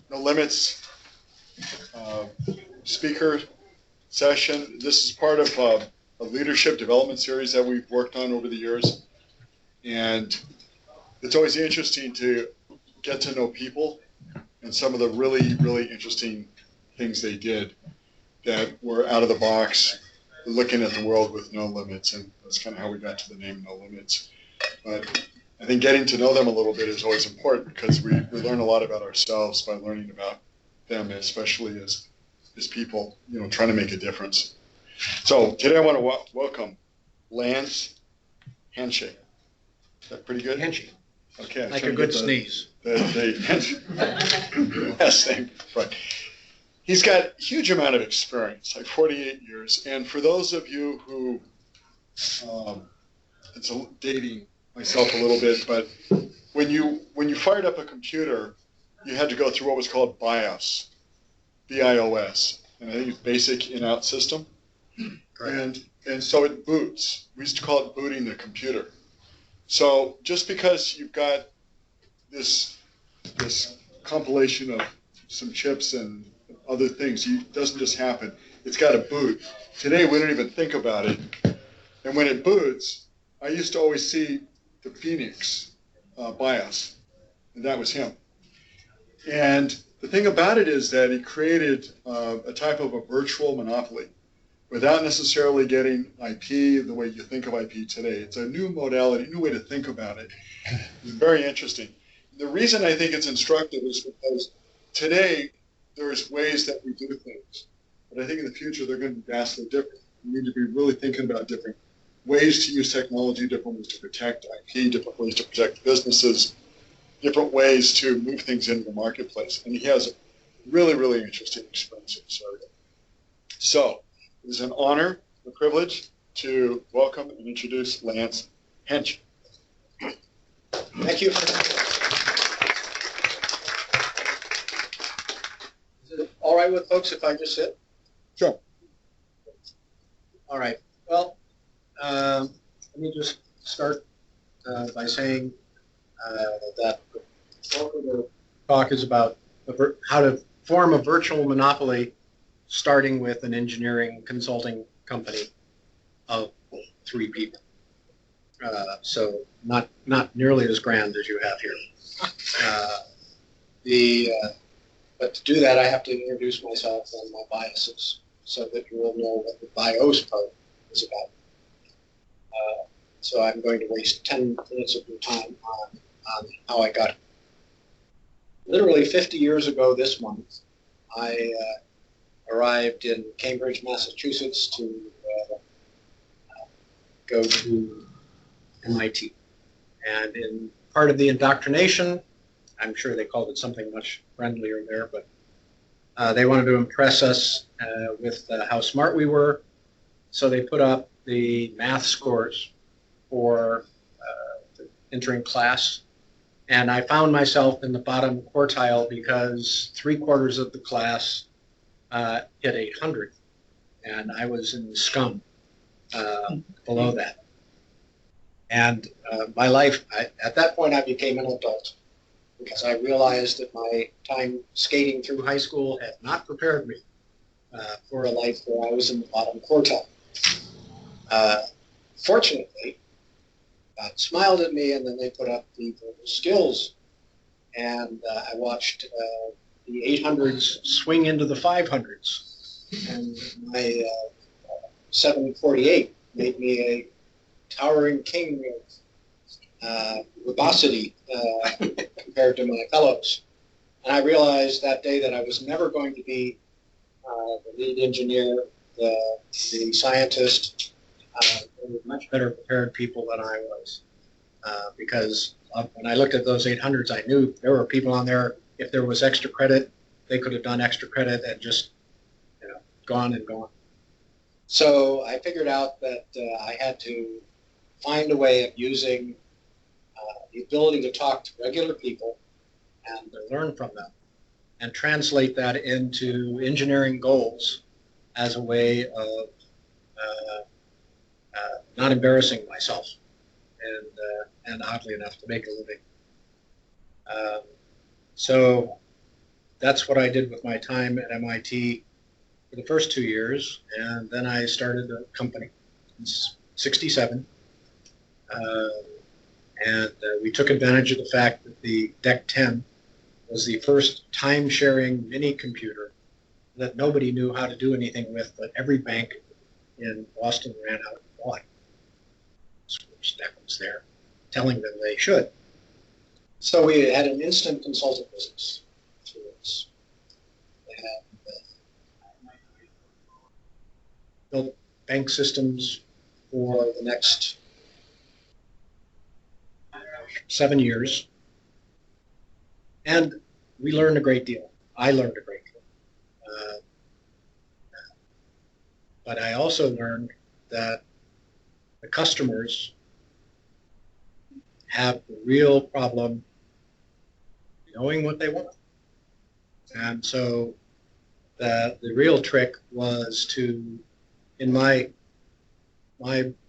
No Limits uh, speaker session. This is part of a leadership development series that we've worked on over the years. And it's always interesting to get to know people and some of the really, really interesting things they did that were out of the box, looking at the world with no limits. And that's kind of how we got to the name No Limits. But I think getting to know them a little bit is always important because we learn a lot about ourselves by learning about them, especially as people, trying to make a difference. So today I want to welcome Lance Hansche. Is that pretty good? Hansche. Okay. Like a good sneeze. Yes, right. He's got a huge amount of experience, like 48 years. And for those of you who, it's dating myself a little bit, but when you fired up a computer, you had to go through what was called BIOS, BIOS, and I think it's Basic In-Out System. Correct. And so it boots. We used to call it booting the computer. So just because you've got this compilation of some chips and other things, it doesn't just happen. It's got to boot. Today we don't even think about it. And when it boots, I used to always see the Phoenix BIOS, and that was him. And the thing about it is that he created a type of a virtual monopoly without necessarily getting IP the way you think of IP today. It's a new modality, new way to think about it. It's very interesting. The reason I think it's instructive is because today there's ways that we do things, but I think in the future they're going to be vastly different. We need to be really thinking about different ways to use technology, different ways to protect IP, different ways to protect businesses, different ways to move things into the marketplace. And he has a really, really interesting experience in this area. So it is an honor, a privilege to welcome and introduce Lance Hansche. Thank you. Is it all right with folks if I just sit? Sure. All right. Well, let me just start by saying that the talk is about how to form a virtual monopoly, starting with an engineering consulting company of 3 people. So not nearly as grand as you have here. But to do that, I have to introduce myself and my biases so that you will know what the BIOS part is about. So I'm going to waste 10 minutes of your time on how I got it. Literally 50 years ago this month, I arrived in Cambridge, Massachusetts to go to MIT. And in part of the indoctrination, I'm sure they called it something much friendlier there, but they wanted to impress us with how smart we were. So they put up the math scores for entering class. And I found myself in the bottom quartile because 3/4 of the class hit 800. And I was in the scum below that. And my life, at that point, I became an adult because I realized that my time skating through high school had not prepared me for a life where I was in the bottom quartile. Fortunately, God smiled at me, and then they put up the verbal skills, and I watched the 800s swing into the 500s, and my 748 made me a towering king of verbosity compared to my fellows. And I realized that day that I was never going to be the lead engineer, the scientist. They were much better prepared people than I was. Because when I looked at those 800s, I knew there were people on there, if there was extra credit, they could have done extra credit and just gone and gone. So I figured out that I had to find a way of using the ability to talk to regular people and to learn from them and translate that into engineering goals as a way of not embarrassing myself and oddly enough to make a living. So that's what I did with my time at MIT for the first 2 years, and then I started a company in '67, and we took advantage of the fact that the DEC 10 was the first time-sharing mini computer that nobody knew how to do anything with, but every bank in Boston ran out and bought. DEC was there telling them they should. So we had an instant consulting business through this. Built bank systems for the next 7 years. And we learned a great deal. I learned a great deal. But I also learned that the customers have the real problem knowing what they want. And so the real trick was to, in my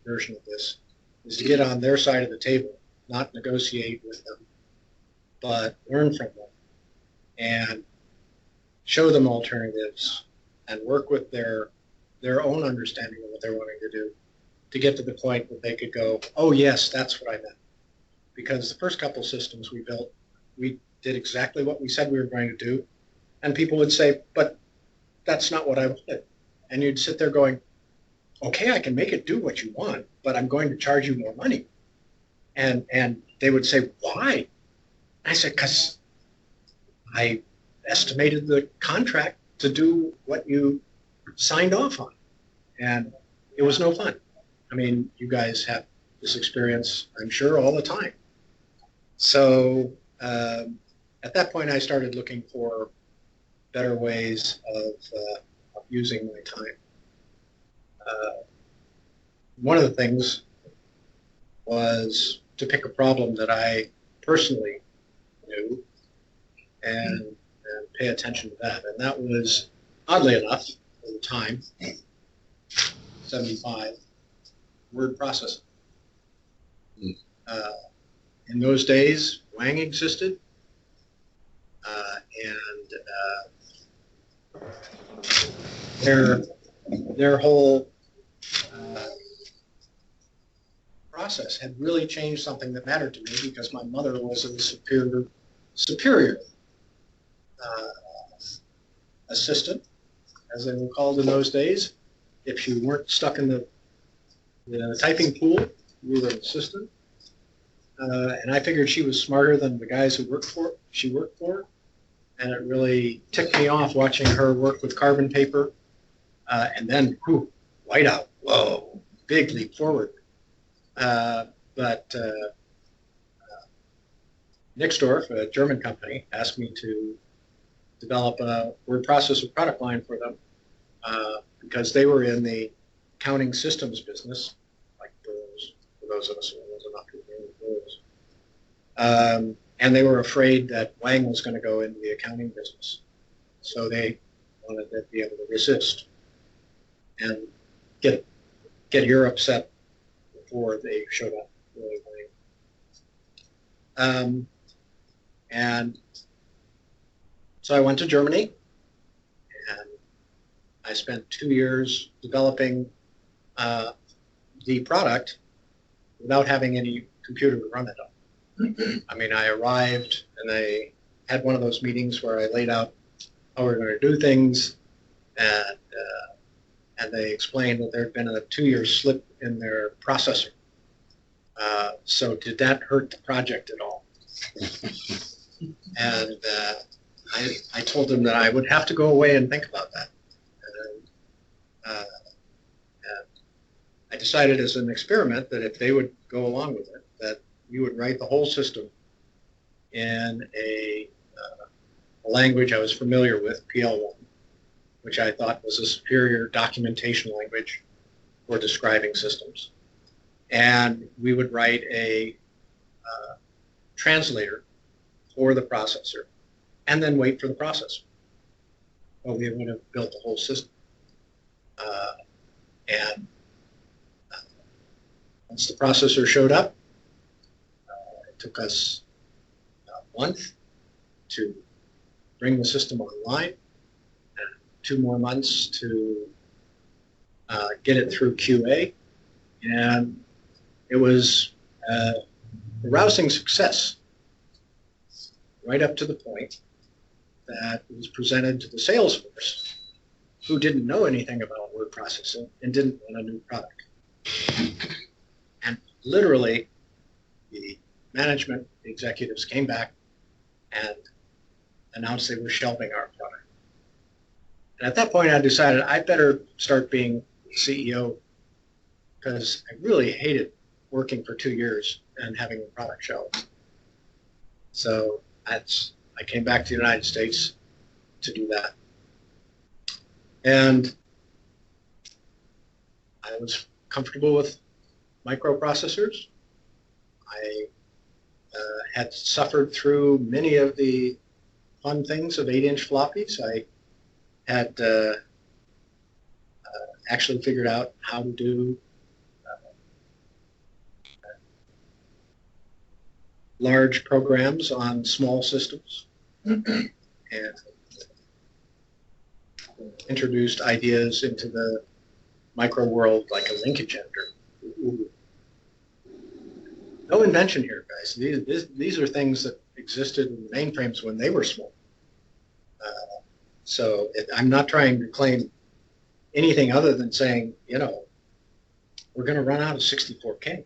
version of this, is to get on their side of the table, not negotiate with them, but learn from them and show them alternatives and work with their own understanding of what they're wanting to do to get to the point that they could go, oh yes, that's what I meant. Because the first couple systems we built, we did exactly what we said we were going to do. And people would say, but that's not what I wanted. And you'd sit there going, okay, I can make it do what you want, but I'm going to charge you more money. And they would say, why? I said, because I estimated the contract to do what you signed off on. And it was no fun. I mean, you guys have this experience, I'm sure, all the time. So at that point, I started looking for better ways of using my time. One of the things was to pick a problem that I personally knew and pay attention to that. And that was, oddly enough, at the time, 75, word processing. In those days, Wang existed, and their whole process had really changed something that mattered to me because my mother was a superior assistant, as they were called in those days. If you weren't stuck in the typing pool, you were an assistant. And I figured she was smarter than the guys who she worked for. And it really ticked me off watching her work with carbon paper. And then, whiteout, whoa, big leap forward. But Nixdorf, a German company, asked me to develop a word processor product line for them because they were in the accounting systems business, like for those of us who are not familiar with those. And they were afraid that Wang was going to go into the accounting business. So they wanted to be able to resist and get Europe set before they showed up really Wang. And so I went to Germany, and I spent 2 years developing the product without having any computer to run it on. I mean, I arrived, and they had one of those meetings where I laid out how we were going to do things, and they explained that there had been a 2-year slip in their processor. So did that hurt the project at all? And I told them that I would have to go away and think about that. And I decided as an experiment that if they would go along with it, that we would write the whole system in a language I was familiar with, PL1, which I thought was a superior documentation language for describing systems. And we would write a translator for the processor, and then wait for the processor. Well, we would have built the whole system. And once the processor showed up, it took us a month to bring the system online, 2 more months to get it through QA, and it was a rousing success right up to the point that it was presented to the sales force, who didn't know anything about word processing and didn't want a new product. And literally, the management executives came back and announced they were shelving our product. And at that point, I decided I better start being CEO, because I really hated working for 2 years and having the product shelved. So I came back to the United States to do that. And I was comfortable with microprocessors. I had suffered through many of the fun things of 8-inch floppies. I had actually figured out how to do large programs on small systems and introduced ideas into the micro world like a linkage editor. No invention here, guys. These are things that existed in mainframes when they were small. I'm not trying to claim anything other than saying, we're going to run out of 64K.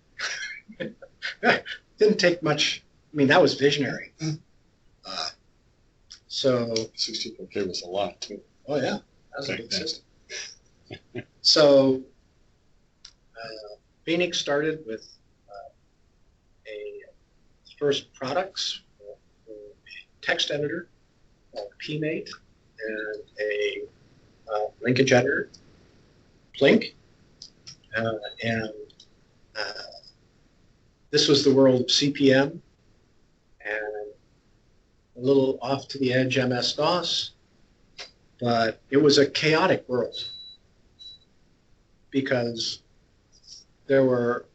Didn't take much. I mean, that was visionary. 64K was a lot, too. Oh, yeah. That was a big system. So Phoenix started with a first products, a text editor called PMate, and a linkage editor, Plink, and this was the world of CPM and a little off to the edge MS-DOS, but it was a chaotic world because there were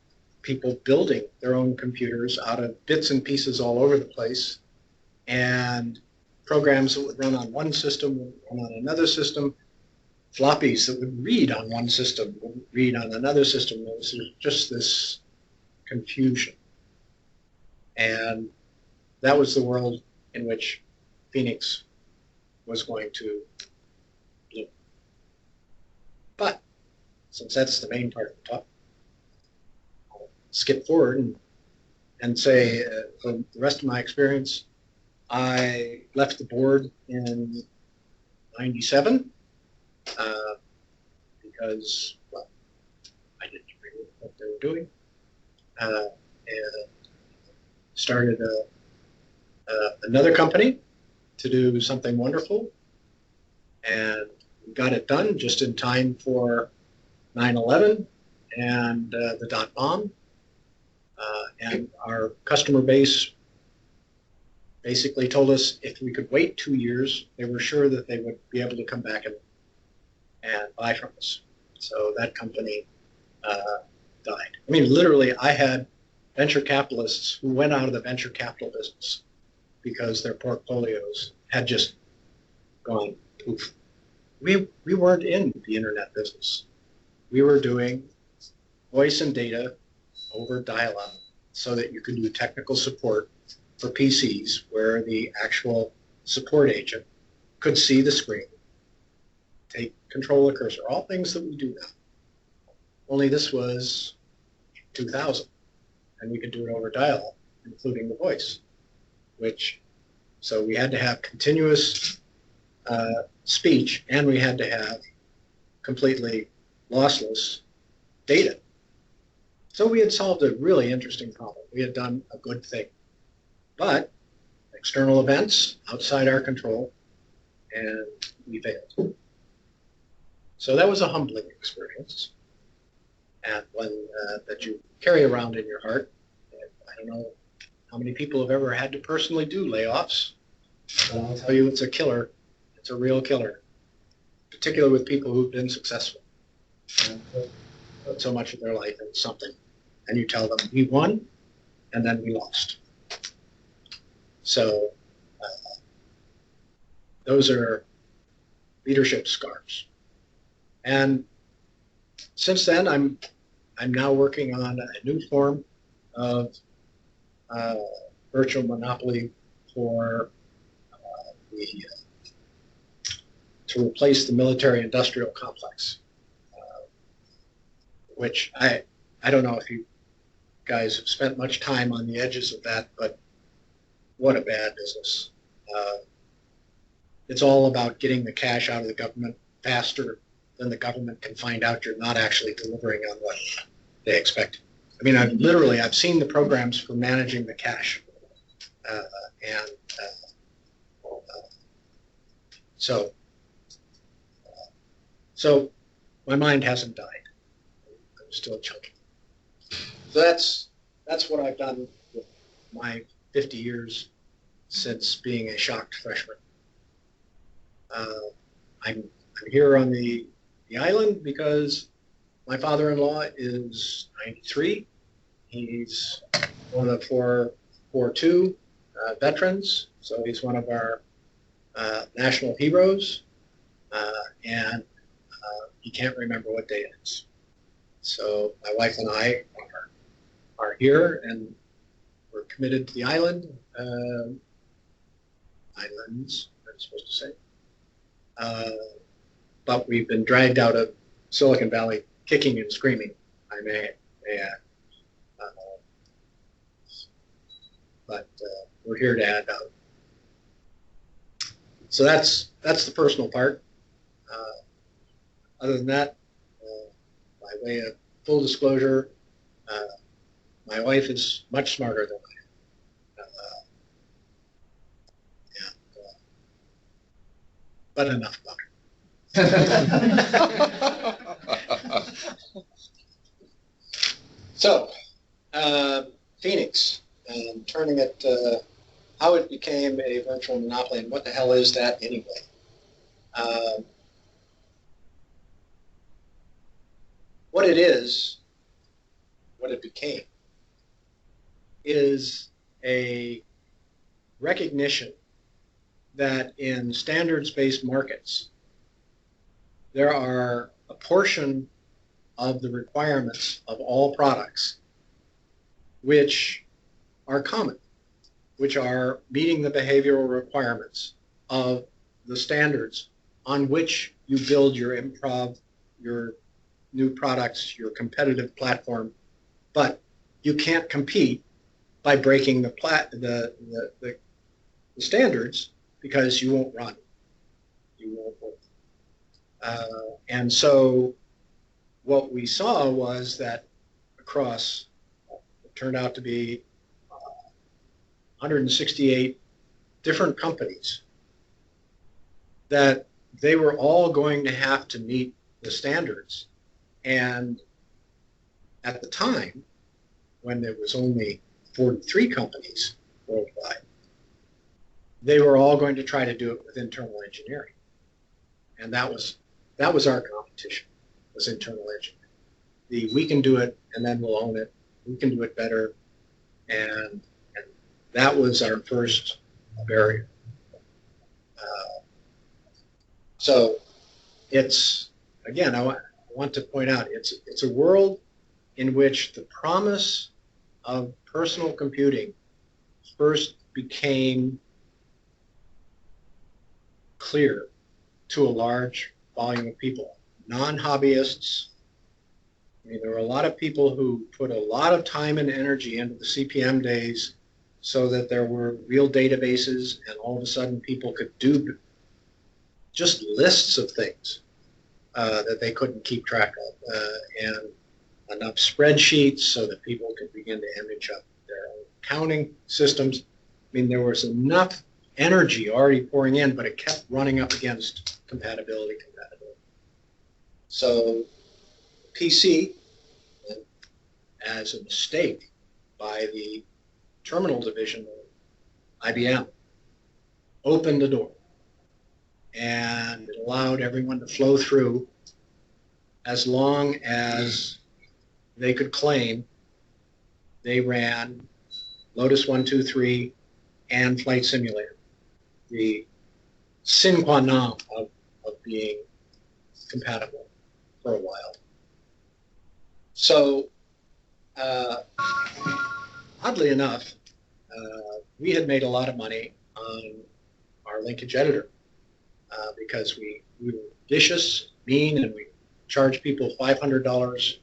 people building their own computers out of bits and pieces all over the place, and programs that would run on one system would run on another system, floppies that would read on one system would read on another system. It was just this confusion. And that was the world in which Phoenix was going to bloom. But since that's the main part of the talk, I'll skip forward and say for the rest of my experience, I left the board in '97 because, well, I didn't agree with what they were doing, and started another company to do something wonderful, and we got it done just in time for 9/11 and the dot-bomb, and our customer base basically told us if we could wait 2 years, they were sure that they would be able to come back and buy from us. So that company died. I mean, literally, I had venture capitalists who went out of the venture capital business because their portfolios had just gone poof. We weren't in the internet business. We were doing voice and data over dial-up so that you could do technical support for PCs where the actual support agent could see the screen, take control of the cursor, all things that we do now. Only this was 2000, and we could do it over dial-up, including the voice, so we had to have continuous speech, and we had to have completely lossless data. So we had solved a really interesting problem. We had done a good thing. But external events outside our control, and we failed. So that was a humbling experience, and one that you carry around in your heart. I don't know how many people have ever had to personally do layoffs, but I'll tell you it's a killer. It's a real killer, particularly with people who've been successful and put so much of their life into something. And you tell them, we won, and then we lost. So Those are leadership scars. And since then, I'm now working on a new form of virtual monopoly for to replace the military-industrial complex, which I don't know if you guys have spent much time on the edges of that, but what a bad business. It's all about getting the cash out of the government faster than the government can find out you're not actually delivering on what they expect. I mean, I've seen the programs for managing the cash. So my mind hasn't died. I'm still chunking. So that's what I've done with my 50 years since being a shocked freshman. I'm here on the island because my father-in-law is 93. He's one of 4.2 veterans, so he's one of our national heroes, and he can't remember what day it is. So my wife and I are here, and we're committed to the island. Islands, I'm supposed to say. But we've been dragged out of Silicon Valley kicking and screaming, I may add. But we're here to add value. So that's the personal part. Other than that, by way of full disclosure, my wife is much smarter than I am. But enough about her. So, Phoenix, and turning it, how it became a virtual monopoly, and what the hell is that anyway? What it is, what it became, is a recognition that in standards-based markets, there are a portion of the requirements of all products which are common, which are meeting the behavioral requirements of the standards on which you build your improv, your new products, your competitive platform. But you can't compete by breaking the standards, because you won't run. You won't work. And so what we saw was that across, it turned out to be 168 different companies, that they were all going to have to meet the standards. And at the time, when there was only 43 companies worldwide, they were all going to try to do it with internal engineering. And that was our competition, was internal engineering. We can do it, and then we'll own it. We can do it better. And that was our first barrier. So it's, again, I want to point out, it's a world in which the promise of personal computing first became clear to a large volume of people, non-hobbyists. I mean, there were a lot of people who put a lot of time and energy into the CPM days so that there were real databases, and all of a sudden people could do just lists of things that they couldn't keep track of, and enough spreadsheets so that people could begin to image up their own accounting systems. I mean, there was enough energy already pouring in, but it kept running up against compatibility. So PC, as a mistake by the terminal division of IBM, opened the door, and it allowed everyone to flow through as long as they could claim they ran Lotus 1, 2, 3 and Flight Simulator. The sine qua non of being compatible for a while. So, oddly enough, we had made a lot of money on our linkage editor because we were vicious, mean, and we charged people $500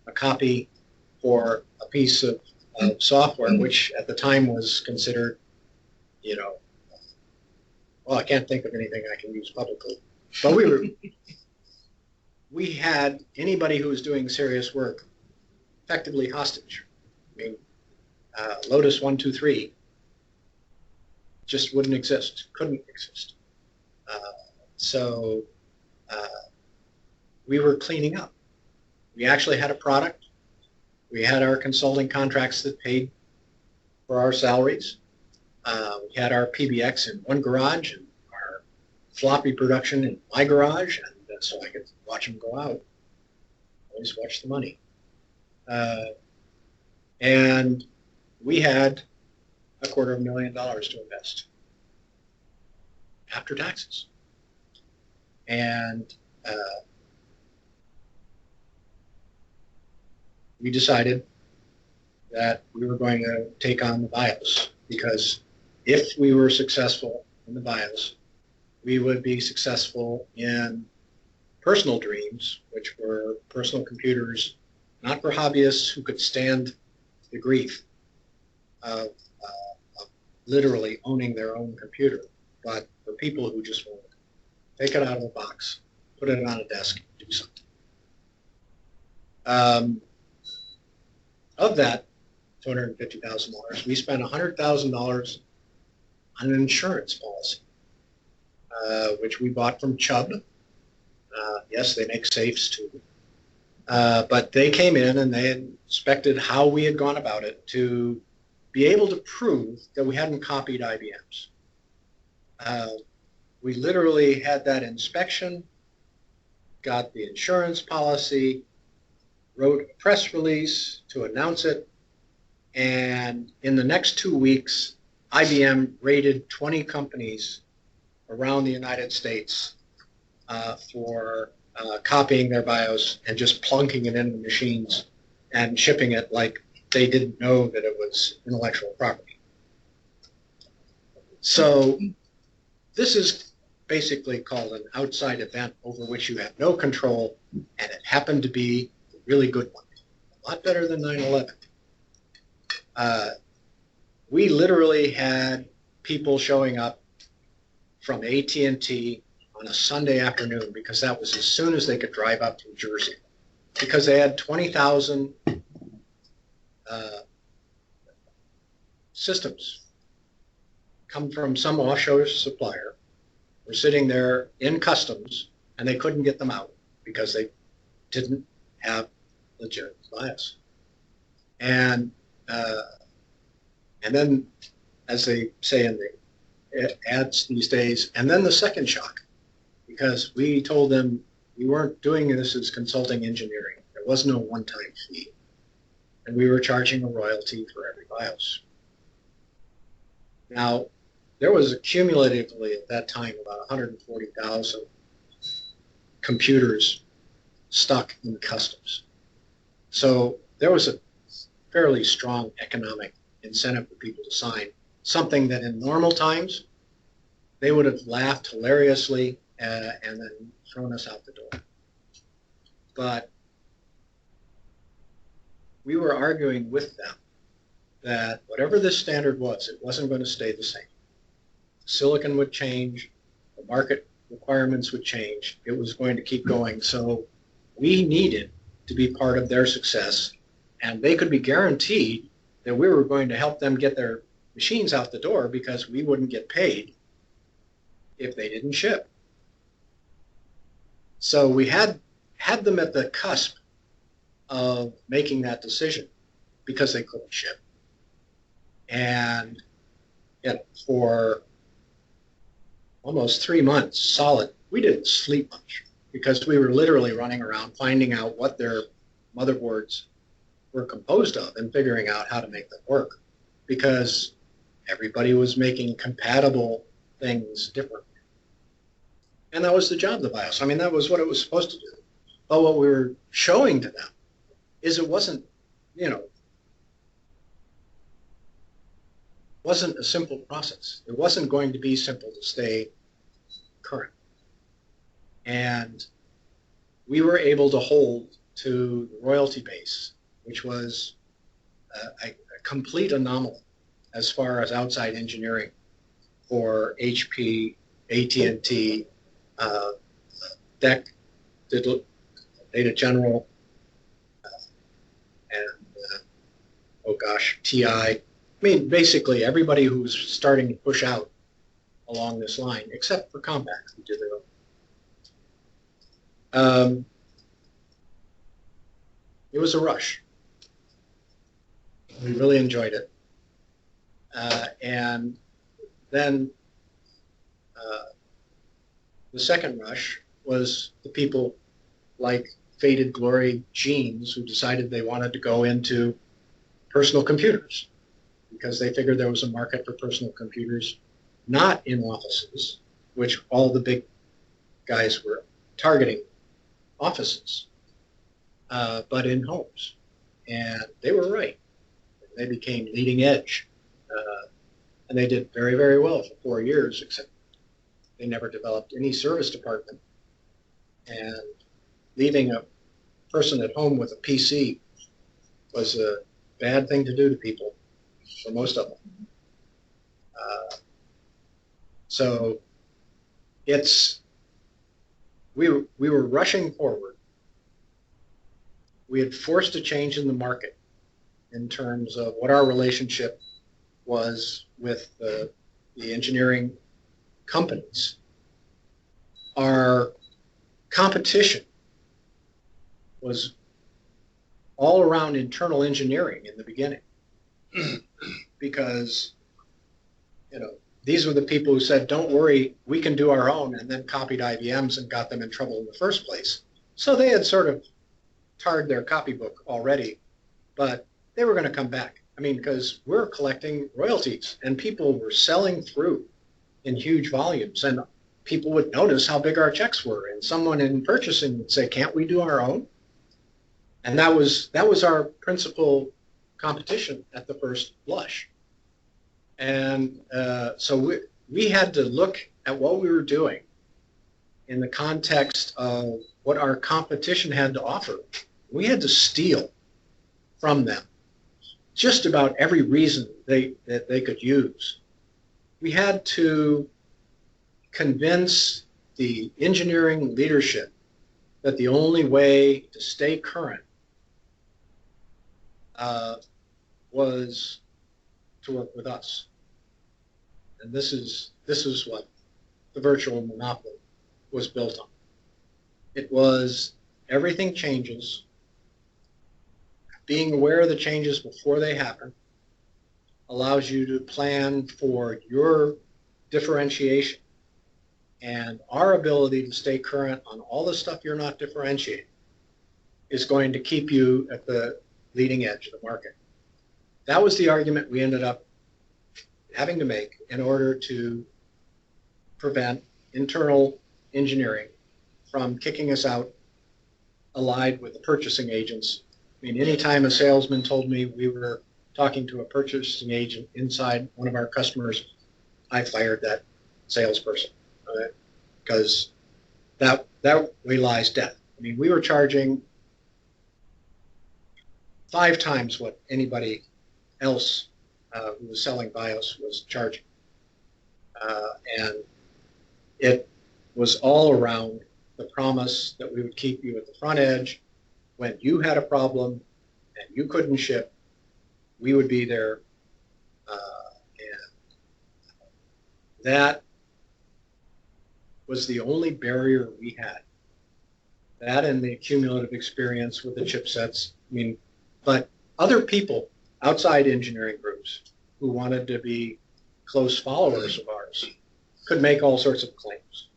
a copy for a piece of software, which at the time was considered, you know, well, I can't think of anything I can use publicly. But we had anybody who was doing serious work effectively hostage. I mean, Lotus 123 just wouldn't exist, couldn't exist. So we were cleaning up. We actually had a product. We had our consulting contracts that paid for our salaries. We had our PBX in one garage and our floppy production in my garage, and so I could watch them go out. Always watch the money. And we had $250,000 to invest after taxes. And we decided that we were going to take on the BIOS, because if we were successful in the BIOS, we would be successful in personal dreams, which were personal computers, not for hobbyists who could stand the grief of literally owning their own computer, but for people who just wanted to take it out of the box, put it on a desk, and do something. Of that $250,000, we spent $100,000 on an insurance policy, which we bought from Chubb. Yes, they make safes too. But they came in and they inspected how we had gone about it to be able to prove that we hadn't copied IBM's. We literally had that inspection, got the insurance policy, wrote a press release to announce it, and in the next 2 weeks, IBM raided 20 companies around the United States for copying their BIOS and just plunking it into machines and shipping it like they didn't know that it was intellectual property. So this is basically called an outside event over which you have no control, and it happened to be a really good one. A lot better than 9/11. We literally had people showing up from AT&T on a Sunday afternoon, because that was as soon as they could drive up to Jersey, because they had 20,000 systems come from some offshore supplier, were sitting there in customs, and they couldn't get them out because they didn't have legitimate BIOS. And then, as they say in the ads these days, and then the second shock, because we told them we weren't doing this as consulting engineering. There was no one-time fee. And we were charging a royalty for every BIOS. Now, there was cumulatively at that time about 140,000 computers stuck in customs. So there was a fairly strong economic incentive for people to sign, something that in normal times they would have laughed hilariously and then thrown us out the door. But we were arguing with them that whatever this standard was, it wasn't going to stay the same. Silicon would change, the market requirements would change, it was going to keep going. So we needed to be part of their success, and they could be guaranteed that we were going to help them get their machines out the door, because we wouldn't get paid if they didn't ship. So we had them at the cusp of making that decision because they couldn't ship. And yet for almost 3 months solid, we didn't sleep much because we were literally running around finding out what their motherboards were composed of and figuring out how to make them work, because everybody was making compatible things differently. And that was the job of the BIOS. I mean, that was what it was supposed to do. But what we were showing to them is it wasn't, you know, wasn't a simple process. It wasn't going to be simple to stay current. And we were able to hold to the royalty base, which was a complete anomaly as far as outside engineering for HP, AT&T, DEC, Data General, and oh gosh, TI. I mean, basically everybody who's starting to push out along this line, except for Compaq, who did their own. It was a rush. We really enjoyed it. And then the second rush was the people like Faded Glory Jeans who decided they wanted to go into personal computers because they figured there was a market for personal computers, not in offices, which all the big guys were targeting offices, but in homes. And they were right. They became leading edge. And they did very, very well for 4 years, except they never developed any service department. And leaving a person at home with a PC was a bad thing to do to people, for most of them. So we were rushing forward. We had forced a change in the market in terms of what our relationship was with the engineering companies. Our competition was all around internal engineering in the beginning because, you know, these were the people who said, don't worry, we can do our own, and then copied IBM's and got them in trouble in the first place. So they had sort of tarred their copybook already, but they were going to come back. I mean, because we're collecting royalties and people were selling through in huge volumes, and people would notice how big our checks were, and someone in purchasing would say, can't we do our own? And that was our principal competition at the first blush. And so we had to look at what we were doing in the context of what our competition had to offer. We had to steal from them just about every reason that they could use. We had to convince the engineering leadership that the only way to stay current was to work with us. And this is what the virtual monopoly was built on. It was everything changes, being aware of the changes before they happen allows you to plan for your differentiation, and our ability to stay current on all the stuff you're not differentiating is going to keep you at the leading edge of the market. That was the argument we ended up having to make in order to prevent internal engineering from kicking us out allied with the purchasing agents. I mean, anytime a salesman told me we were talking to a purchasing agent inside one of our customers, I fired that salesperson because that way lies death. I mean, we were charging 5 times what anybody else who was selling BIOS was charging. And it was all around the promise that we would keep you at the front edge. When you had a problem and you couldn't ship, we would be there. And that was the only barrier we had. That and the cumulative experience with the chipsets. I mean, but other people outside engineering groups who wanted to be close followers of ours could make all sorts of claims.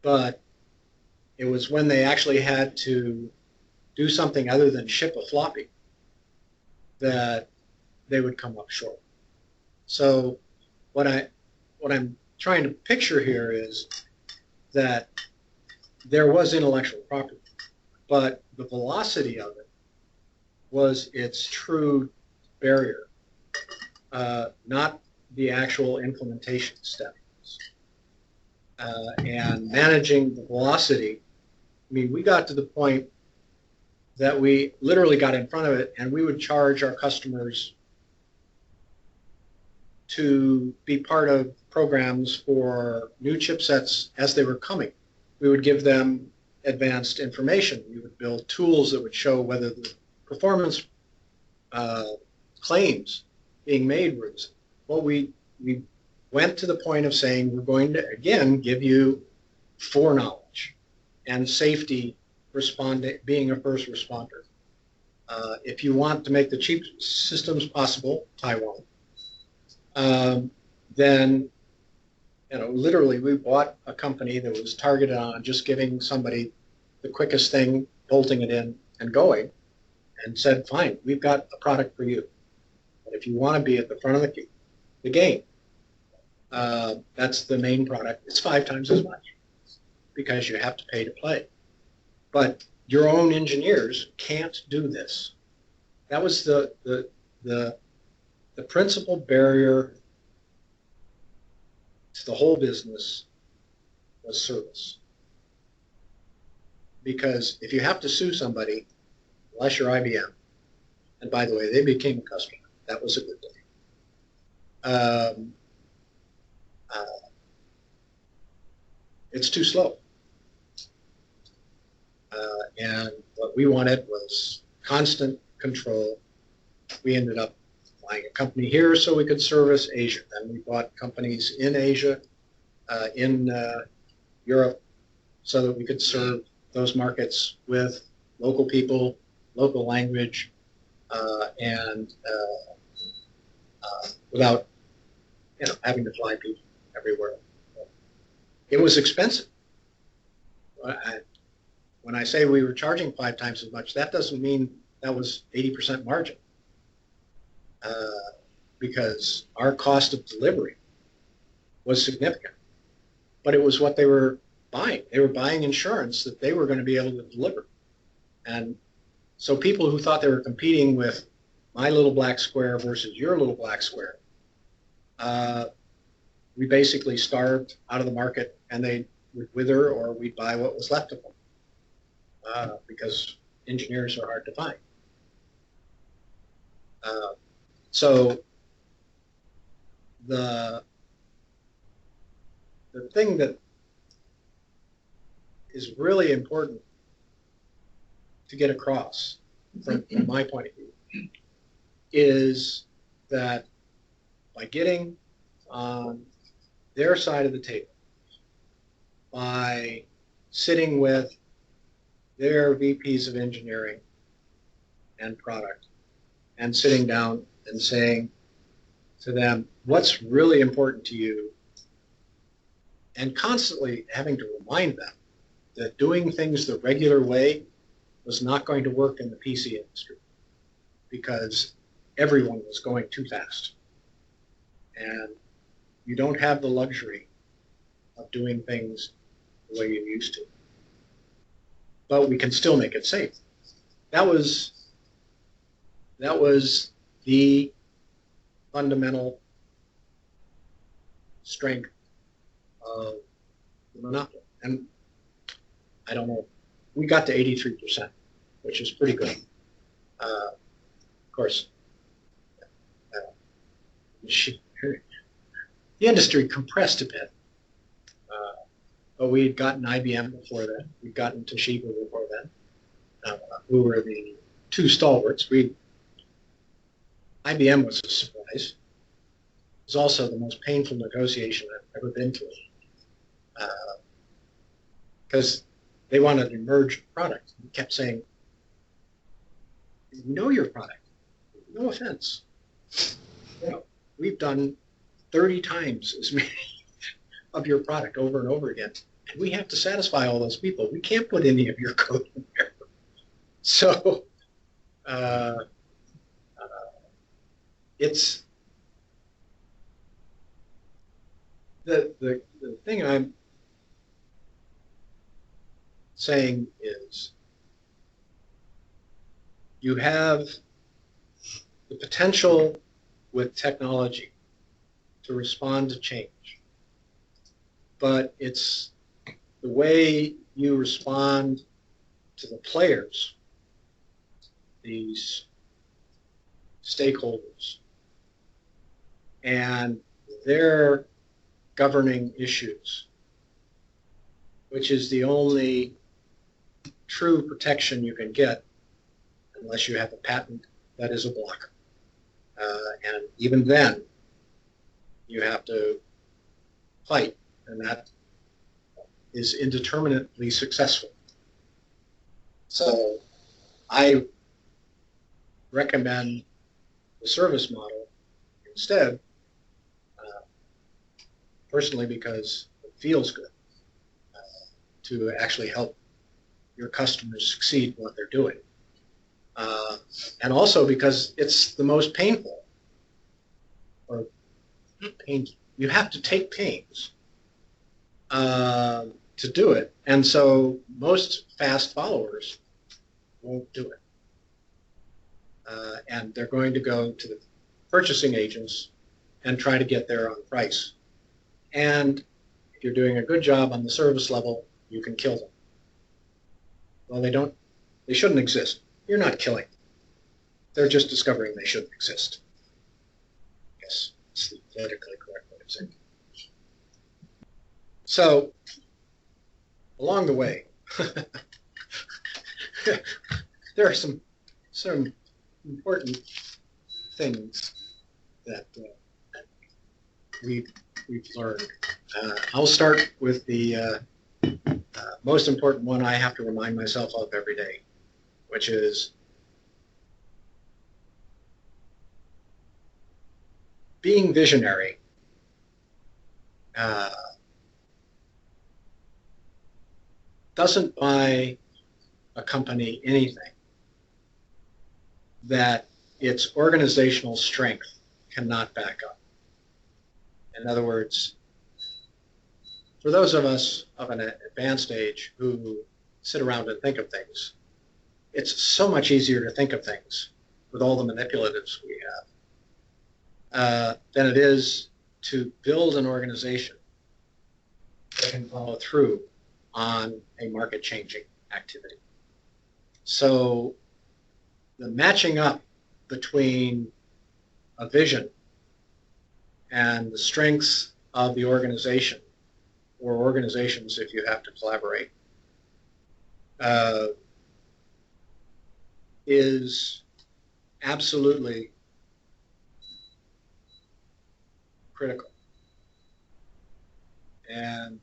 But it was when they actually had to do something other than ship a floppy that they would come up short. So what I'm trying to picture here is that there was intellectual property, but the velocity of it was its true barrier, not the actual implementation steps. And managing the velocity, I mean, we got to the point that we literally got in front of it, and we would charge our customers to be part of programs for new chipsets as they were coming. We would give them advanced information. We would build tools that would show whether the performance claims being made were. Well, we went to the point of saying we're going to, again, give you foreknowledge and safety being a first responder. If you want to make the cheapest systems possible, Taiwan, then literally we bought a company that was targeted on just giving somebody the quickest thing, bolting it in and going, and said, fine, we've got a product for you. But if you want to be at the front of the game, that's the main product. It's 5 times as much because you have to pay to play. But your own engineers can't do this. That was the principal barrier to the whole business was service. Because if you have to sue somebody, unless you're IBM, and by the way, they became a customer. That was a good thing. It's too slow. And what we wanted was constant control. We ended up buying a company here so we could service Asia. Then we bought companies in Asia, in Europe, so that we could serve those markets with local people, local language, and without having to fly people everywhere. It was expensive. When I say we were charging 5 times as much, that doesn't mean that was 80% margin, because our cost of delivery was significant. But it was what they were buying. They were buying insurance that they were going to be able to deliver. And so people who thought they were competing with my little black square versus your little black square, we basically starved out of the market, and they would wither, or we'd buy what was left of them, because engineers are hard to find. So the thing that is really important to get across from my point of view is that by getting on their side of the table, by sitting with their VPs of engineering and product and sitting down and saying to them, what's really important to you? And constantly having to remind them that doing things the regular way was not going to work in the PC industry because everyone was going too fast. And you don't have the luxury of doing things the way you used to. But we can still make it safe. That was the fundamental strength of the monopoly. And I don't know, we got to 83%, which is pretty good. Of course, the industry compressed a bit, but we had gotten IBM before that. We'd gotten Toshiba before that, who were the two stalwarts. IBM was a surprise. It was also the most painful negotiation I've ever been to, because they wanted to merge product. We kept saying, "We know your product. No offense. We've done 30 times as many of your product over and over again, and we have to satisfy all those people. We can't put any of your code in there." So it's the thing saying is you have the potential with technology to respond to change, but it's the way you respond to the players, these stakeholders, and their governing issues, which is the only true protection you can get unless you have a patent that is a blocker. And even then, you have to fight, and that is indeterminately successful. So I recommend the service model instead, personally, because it feels good to actually help your customers succeed in what they're doing. And also because it's the most painful, or painful. You have to take pains to do it. And so most fast followers won't do it. And they're going to go to the purchasing agents and try to get there on price. And if you're doing a good job on the service level, you can kill them. Well, they shouldn't exist. You're not killing them. They're just discovering they shouldn't exist. Yes, it's the politically correct way of saying it. So, along the way, there are some important things that we've learned. I'll start with the most important one I have to remind myself of every day, which is being visionary. Doesn't buy a company anything that its organizational strength cannot back up. In other words, for those of us of an advanced age who sit around and think of things, it's so much easier to think of things with all the manipulatives we have than it is to build an organization that can follow through on a market-changing activity. So the matching up between a vision and the strengths of the organization, or organizations if you have to collaborate, is absolutely critical. And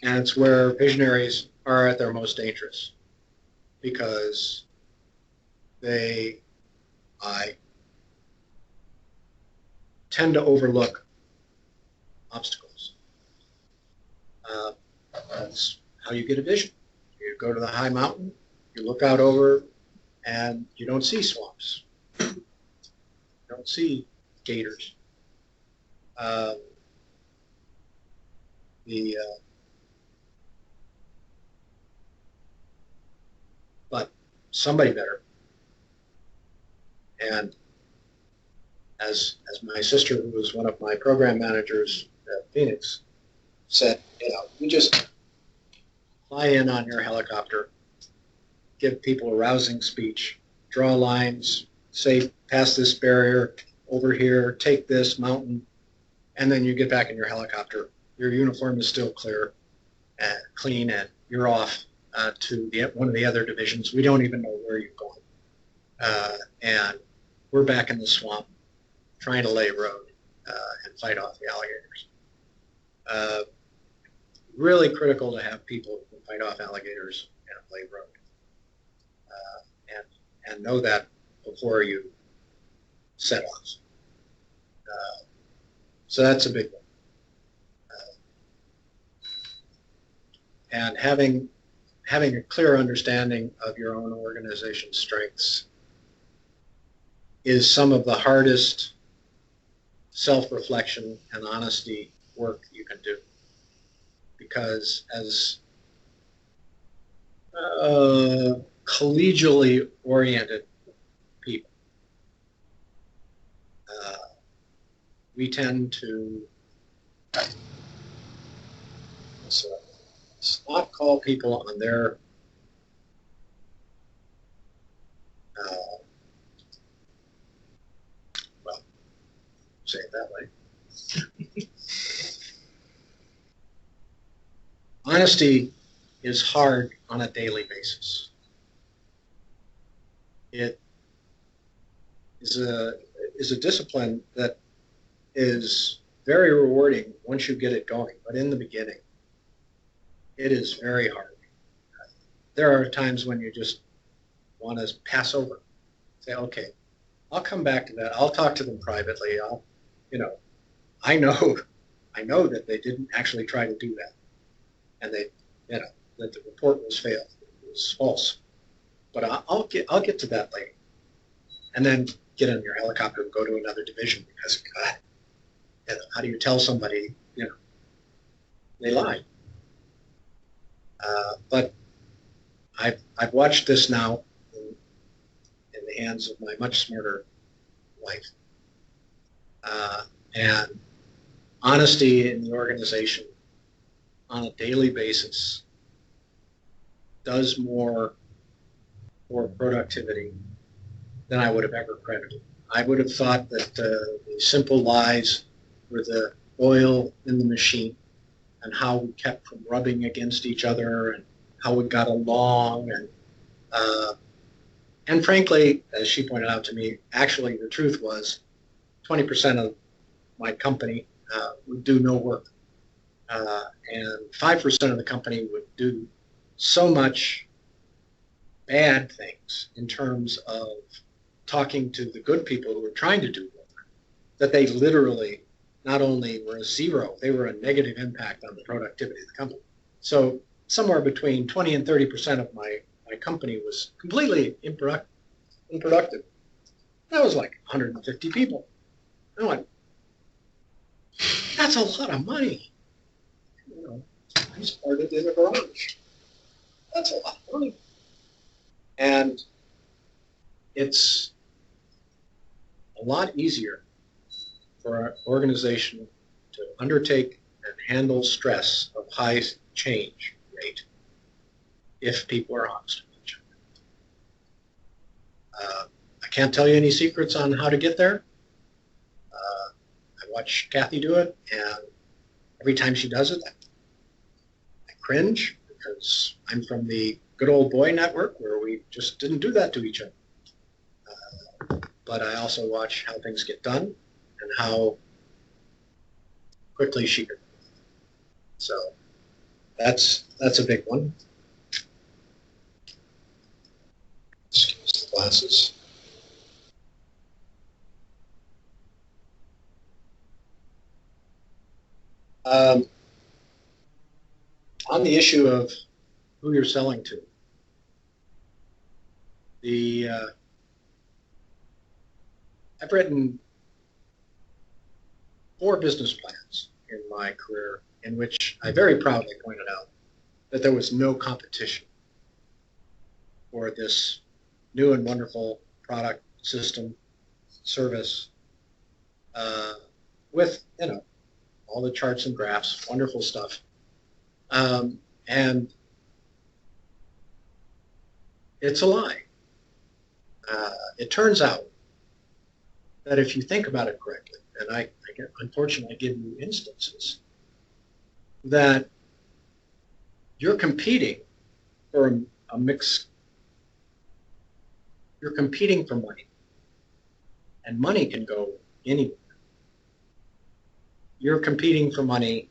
it's where visionaries are at their most dangerous, because I tend to overlook obstacles. That's how you get a vision. You go to the high mountain, you look out over, and you don't see swamps. You don't see gators. But somebody better. And as my sister, who was one of my program managers at Phoenix, said, you just fly in on your helicopter, give people a rousing speech, draw lines, say, pass this barrier, over here, take this mountain, and then you get back in your helicopter. Your uniform is still clean, and you're off to one of the other divisions. We don't even know where you're going. And we're back in the swamp trying to lay road and fight off the alligators. Really critical to have people who can fight off alligators and lay road. And know that before you set off. So that's a big one. And having a clear understanding of your own organization's strengths is some of the hardest self-reflection and honesty work you can do. Because as collegially oriented people. We tend to not call people on their well, say it that way. Honesty is hard on a daily basis. It is a discipline that is very rewarding once you get it going, but in the beginning, it is very hard. There are times when you just want to pass over. Say, okay, I'll come back to that. I'll talk to them privately. I know that they didn't actually try to do that, and that the report was failed. It was false. But I'll get to that later, and then get on your helicopter and go to another division because, God, how do you tell somebody they lied? But I've watched this now in the hands of my much smarter wife, and honesty in the organization on a daily basis does more for productivity than I would have ever credited. I would have thought that the simple lies were the oil in the machine, and how we kept from rubbing against each other, and how we got along, and frankly, as she pointed out to me, actually the truth was 20% of my company would do no work, and 5% of the company would do so much bad things in terms of talking to the good people who were trying to do work, that they literally not only were a zero, they were a negative impact on the productivity of the company. So somewhere between 20 and 30% of my company was completely unproductive. That was like 150 people. I went, that's a lot of money. I started in a garage. That's a lot of money. And it's a lot easier for an organization to undertake and handle stress of high change rate if people are honest with each other. I can't tell you any secrets on how to get there. I watch Kathy do it, and every time she does it, I cringe because I'm from the good old boy network where we just didn't do that to each other. But I also watch how things get done and how quickly she can. So that's a big one. Excuse the glasses. On the issue of who you're selling to, I've written 4 business plans in my career in which I very proudly pointed out that there was no competition for this new and wonderful product, system, service, with all the charts and graphs, wonderful stuff. And it's a lie. It turns out that if you think about it correctly, and I can unfortunately give you instances, that you're competing for a mix. You're competing for money, and money can go anywhere. You're competing for money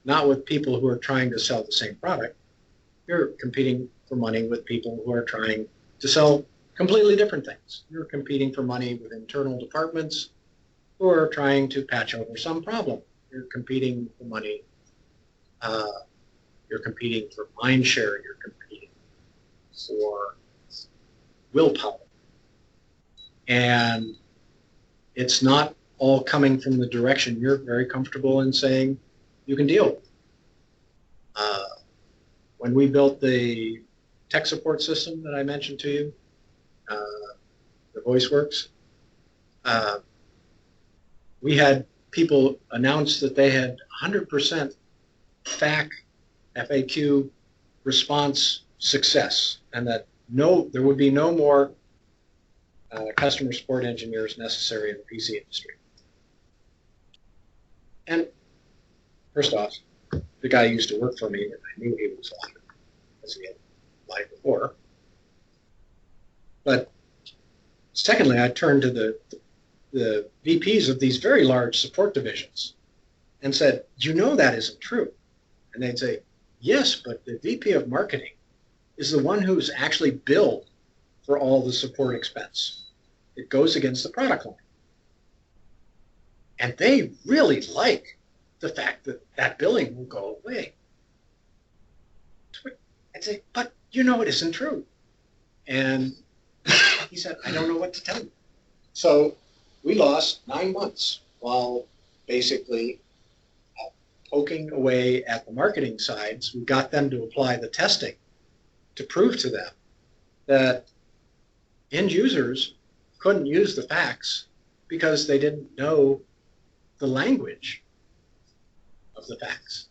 not with people who are trying to sell the same product. You're competing for money with people who are trying to sell completely different things. You're competing for money with internal departments who are trying to patch over some problem. You're competing for money. You're competing for mind share. You're competing for willpower. And it's not all coming from the direction you're very comfortable in saying you can deal with. When we built the tech support system that I mentioned to you, the VoiceWorks, we had people announce that they had 100% FAQ response success, and that there would be no more customer support engineers necessary in the PC industry. And first off, the guy used to work for me, and I knew he was lying, because he had lied before. But secondly, I turned to the VPs of these very large support divisions and said, you know that isn't true. And they'd say, yes, but the VP of marketing is the one who's actually billed for all the support expense. It goes against the product line. And they really like the fact that that billing will go away. I'd say, but you know it isn't true. And he said, I don't know what to tell you. So we lost 9 months while basically poking away at the marketing sides. We got them to apply the testing to prove to them that end users couldn't use the fax because they didn't know the language of the fax.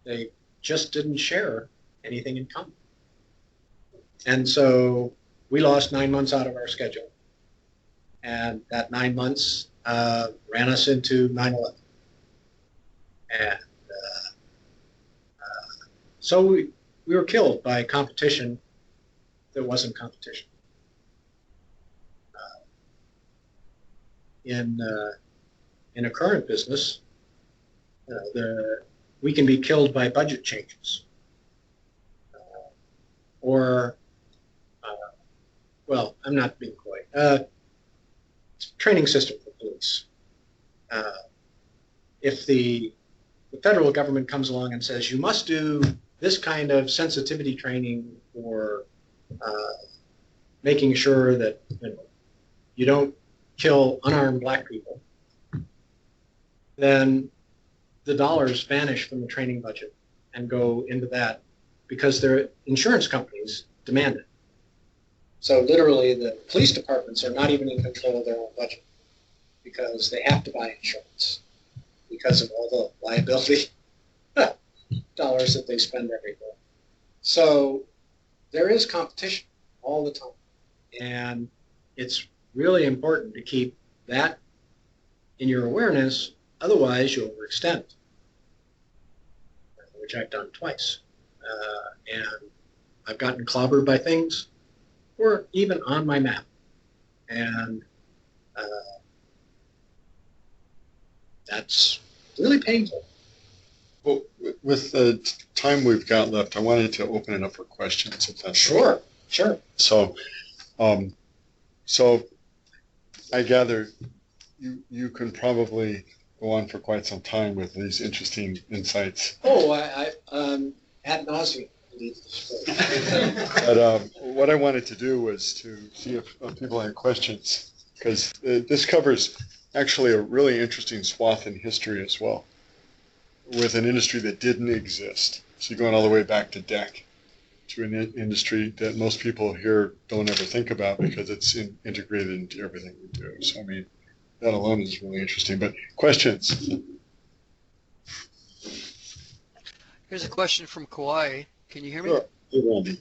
They just didn't share anything in common. And so we lost 9 months out of our schedule. And that 9 months ran us into 9/11. And so we were killed by competition that wasn't competition. In a current business, we can be killed by budget changes. Well, I'm not being coy. Training system for police. If the federal government comes along and says, you must do this kind of sensitivity training for making sure that you don't kill unarmed black people, then the dollars vanish from the training budget and go into that because their insurance companies demand it. So literally the police departments are not even in control of their own budget because they have to buy insurance because of all the liability dollars that they spend every year. So there is competition all the time. And it's really important to keep that in your awareness, otherwise you'll overextend, which I've done twice. And I've gotten clobbered by things or even on my map. And that's really painful. Well, with the time we've got left, I wanted to open it up for questions, if that's Sure. So, I gather you can probably go on for quite some time with these interesting insights. Oh, I ad nauseum. But what I wanted to do was to see if people had questions, because this covers actually a really interesting swath in history as well, with an industry that didn't exist. So you're going all the way back to DEC, to an industry that most people here don't ever think about because it's integrated into everything we do. So, I mean, that alone is really interesting. But questions? Here's a question from Kauai. Can you hear me? Sure. Hey, Randy.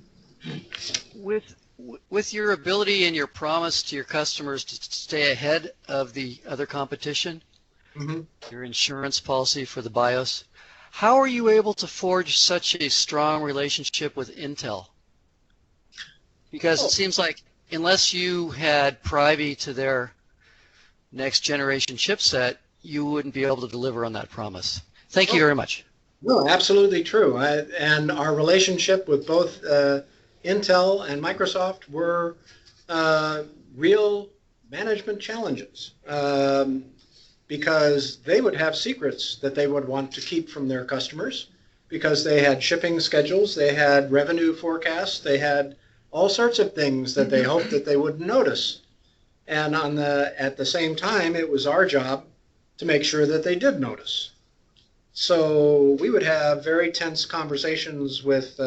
With your ability and your promise to your customers to stay ahead of the other competition, your insurance policy for the BIOS, how are you able to forge such a strong relationship with Intel? Because it seems like unless you had privy to their next generation chipset, you wouldn't be able to deliver on that promise. Thank you very much. No, absolutely true. And our relationship with both Intel and Microsoft were real management challenges because they would have secrets that they would want to keep from their customers because they had shipping schedules, they had revenue forecasts, they had all sorts of things that they hoped that they wouldn't notice. And at the same time, it was our job to make sure that they did notice. So we would have very tense conversations with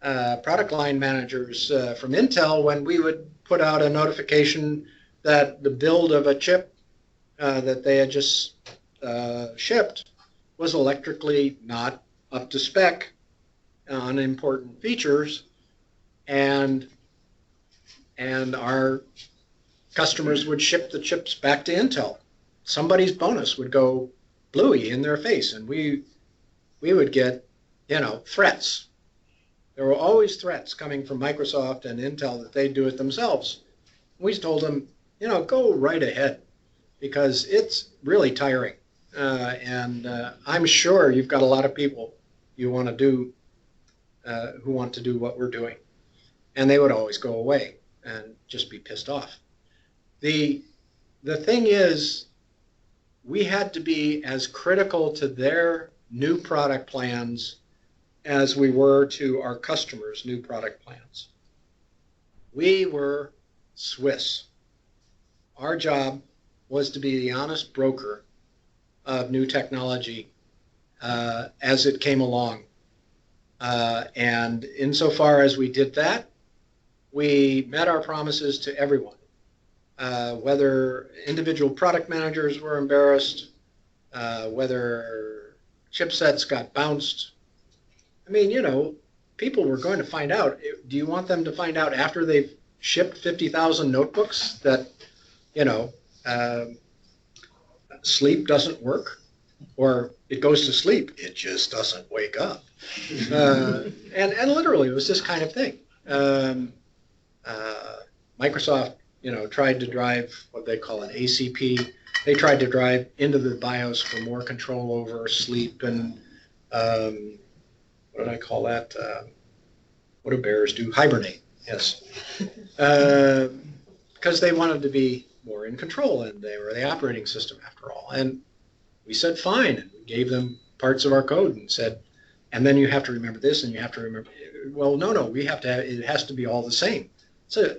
product line managers from Intel when we would put out a notification that the build of a chip that they had just shipped was electrically not up to spec on important features, and our customers would ship the chips back to Intel. Somebody's bonus would go bluey in their face, and we would get, threats. There were always threats coming from Microsoft and Intel that they'd do it themselves. We told them, go right ahead, because it's really tiring. And I'm sure you've got a lot of people you want to do, who want to do what we're doing. And they would always go away and just be pissed off. The thing is, we had to be as critical to their new product plans as we were to our customers' new product plans. We were Swiss. Our job was to be the honest broker of new technology as it came along. And insofar as we did that, we met our promises to everyone. Whether individual product managers were embarrassed, whether chipsets got bounced. I mean, people were going to find out. Do you want them to find out after they've shipped 50,000 notebooks that, sleep doesn't work? Or it goes to sleep, it just doesn't wake up. And literally, it was this kind of thing. Microsoft, tried to drive what they call an ACP. They tried to drive into the BIOS for more control over sleep and what did I call that? What do bears do? Hibernate, yes. Because they wanted to be more in control, and they were the operating system after all. And we said fine, and we gave them parts of our code and said, and then you have to remember this, and you have to remember. Well, no, we have to. It has to be all the same. So,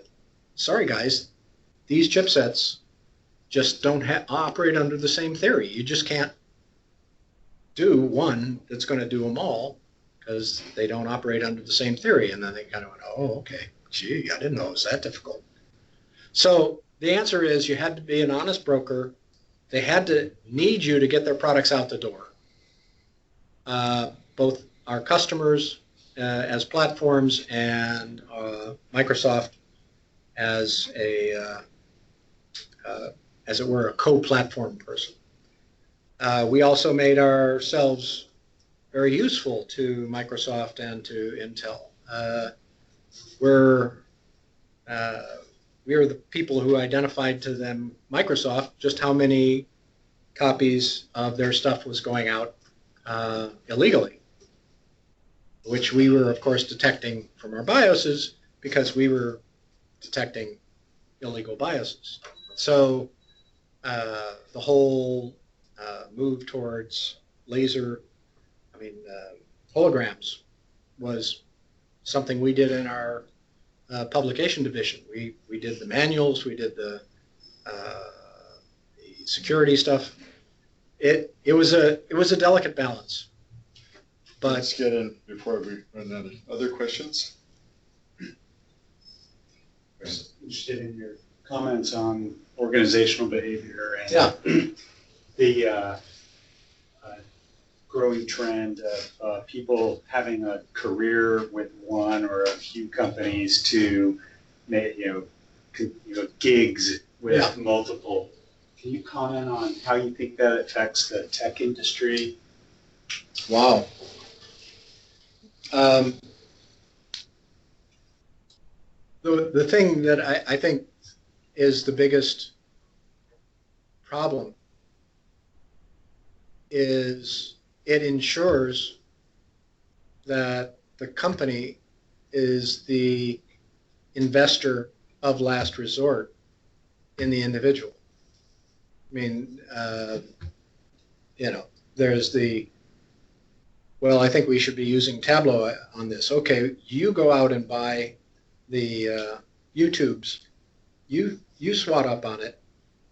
sorry guys, these chipsets just don't operate under the same theory. You just can't do one that's going to do them all because they don't operate under the same theory. And then they kind of went, oh, okay, gee, I didn't know it was that difficult. So the answer is you had to be an honest broker. They had to need you to get their products out the door. Both our customers as platforms and Microsoft as as it were, a co-platform person. We also made ourselves very useful to Microsoft and to Intel. We were the people who identified to them, Microsoft, just how many copies of their stuff was going out illegally, which we were, of course, detecting from our BIOSes because we were detecting illegal BIOSes. So the whole move towards holograms was something we did in our publication division. We did the manuals, we did the security stuff. It was a delicate balance. But let's get in before we run out of other questions. I was interested in your comments on organizational behavior and the growing trend of people having a career with one or a few companies to make, gigs with multiple. Can you comment on how you think that affects the tech industry? Wow. The thing that I think is the biggest problem is it ensures that the company is the investor of last resort in the individual. I mean, there's I think we should be using Tableau on this. Okay, you go out and buy the YouTubes. You swat up on it.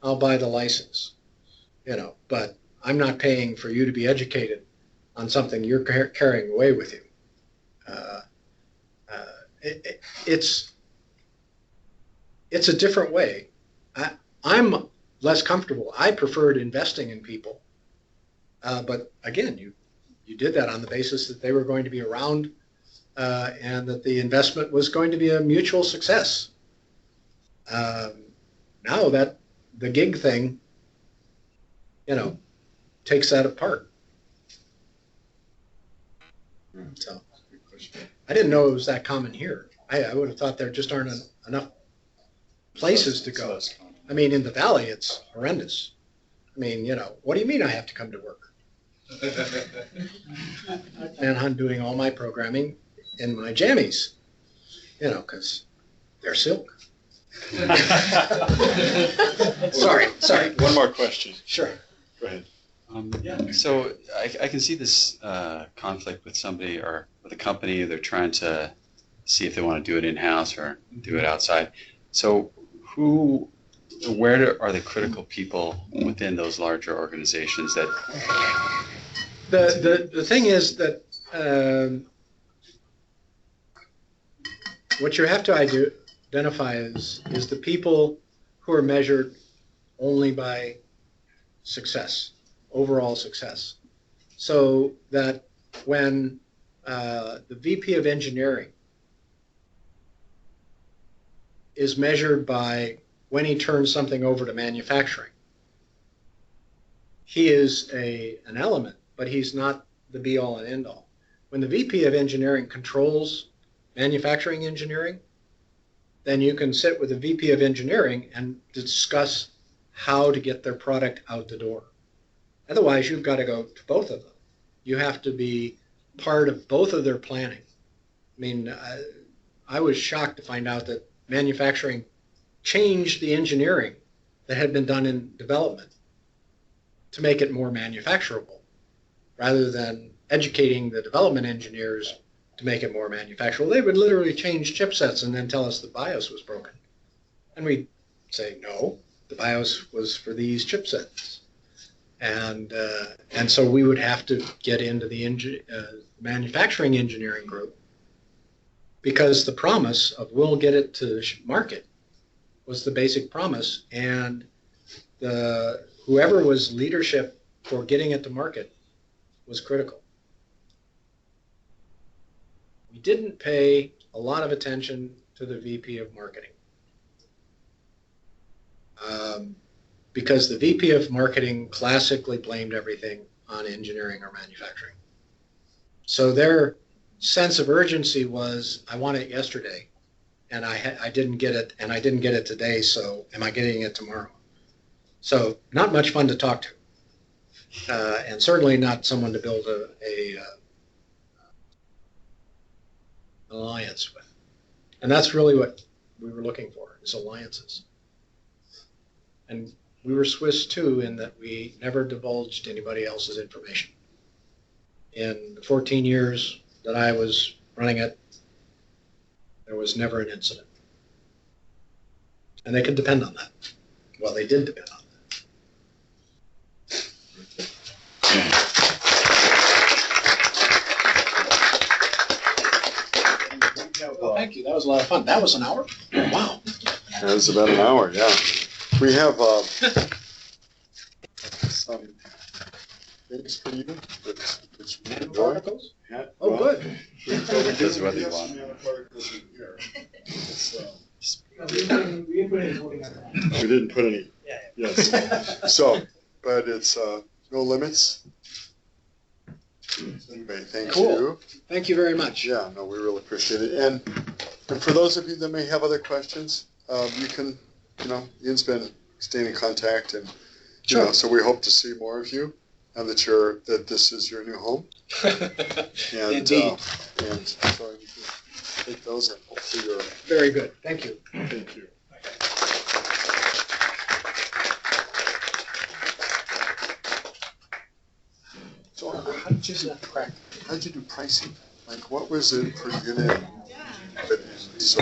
I'll buy the license. But I'm not paying for you to be educated on something you're carrying away with you. it's a different way. I'm less comfortable. I preferred investing in people. But again, you did that on the basis that they were going to be around and that the investment was going to be a mutual success. Now that the gig thing, takes that apart. So I didn't know it was that common here. I would have thought there just aren't enough places to go. I mean, in the valley, it's horrendous. I mean, what do you mean I have to come to work? And I'm doing all my programming in my jammies, because they're silk. Sorry. One more question. Sure. Go ahead. So I can see this conflict with somebody or with a company. They're trying to see if they want to do it in-house or do it outside. So where are the critical people within those larger organizations that? The thing is that what you have to identify is the people who are measured only by success, overall success. So that when the VP of engineering is measured by when he turns something over to manufacturing, he is an element, but he's not the be-all and end-all. When the VP of engineering controls manufacturing engineering, then you can sit with the VP of engineering and discuss how to get their product out the door. Otherwise, you've got to go to both of them. You have to be part of both of their planning. I mean, I was shocked to find out that manufacturing changed the engineering that had been done in development to make it more manufacturable, rather than educating the development engineers to make it more manufacturable. They would literally change chipsets and then tell us the BIOS was broken. And we'd say, no, the BIOS was for these chipsets. And so we would have to get into the manufacturing engineering group, because the promise of we'll get it to market was the basic promise, and whoever was leadership for getting it to market was critical. We didn't pay a lot of attention to the VP of marketing, because the VP of marketing classically blamed everything on engineering or manufacturing. So their sense of urgency was, I want it yesterday, and I didn't get it, and I didn't get it today, so am I getting it tomorrow? So not much fun to talk to, and certainly not someone to build an alliance with. And that's really what we were looking for, is alliances. And we were Swiss too, in that we never divulged anybody else's information. In the 14 years that I was running it, there was never an incident. And they could depend on that. Well, they did depend on that. Well, thank you. That was a lot of fun. That was an hour? Wow. That was about an hour, yeah. We have some things for you. Nanoparticles? Yeah. Oh, good. This is what they want. Nanoparticles in here. We didn't put any. Yes. So, but it's no limits. Anyway, thank you. Thank you very much. Yeah, no, we really appreciate it. And for those of you that may have other questions, you can, Ian's been staying in contact, and so we hope to see more of you now that this is your new home. And, Indeed. And so you can take those and hopefully you're very good. Thank you. Thank you. So how did you do pricing? Like, what was it per unit? So